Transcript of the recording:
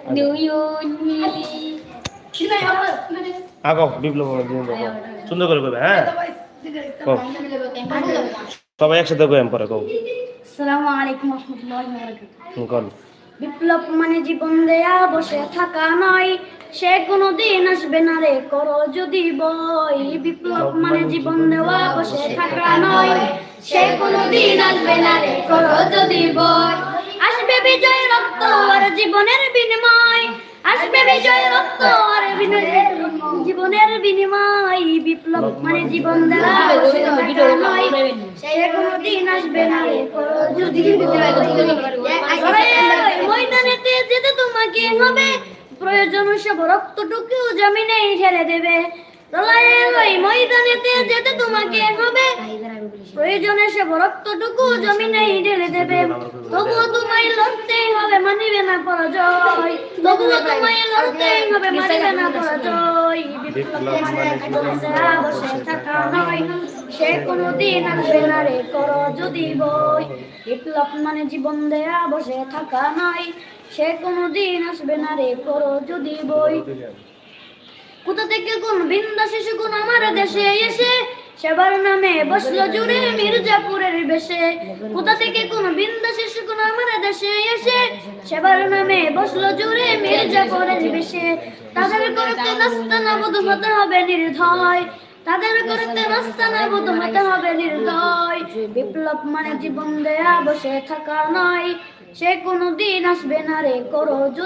new ইউনিলি আগো বিপ্লব সুন্দর করে কইবে হ্যাঁ কও সবাই একসাথে কইম পরে কও আসসালামু আলাইকুম ওয়া রাহমাতুল্লাহি ওয়া বারাকাতুহু কোন বিপ্লব মানে জীবন দেয়া বসে থাকা নয় সে কোনোদিন আসবে না রে করো যদি বই বিপ্লব মানে জীবন দেওয়া বসে থাকা নয় সে কোনোদিন আসবে না রে করো যদি বই আসবে বিজয় রক্ত আর জীবনের বিনিময় আসবে বিজয় রক্ত আর জীবনের বিনিময় বিপ্লব মানে জীবন দেওয়া বসে থাকা নয় সে কোনোদিন আসবে না রে করো যদি ময়দানেতে যেতে তোমাকে হবে প্রয়োজন সব রক্তটুকু জমিনে ঢেলে দেবে ময়দানেতে যেতে তোমাকে হবে প্রয়োজনে সব রক্তটুকু জমিনে ঢেলে দেবে তবুও তোমায় লড়তেই হবে মানিবে না পরাজয় তবুও তোমায় লড়তেই হবে মানিবে না পরাজয় বিপ্লব মানে বসে থাকা নয় সে কোনোদিন আসবে না রে করো যদি বই বিপ্লব মানে জীবন দেয়া বসে থাকা নয় সে কোনোদিন আসবে না রে করো যদি বই কোথা থেকে কোন বিন্দা শিশু কোন আমার দেশে এসে সেবার নামে বসলো জুড়ে মির্জাপুরের বেশে কোথা থেকে কোন বিন্দা শিশু কোন আমার দেশে এসে সেবার নামে বসলো জুড়ে মির্জাপুরের বেশে তাদের করতে নাস্তানা বোধ হতে হবে নির্দয় তাদের করতে নাস্তানা বোধ হতে হবে নির্দয় বিপ্লব মানে জীবন দেয়া বসে থাকা নয় সে কোনোদিন আসবে না রে করো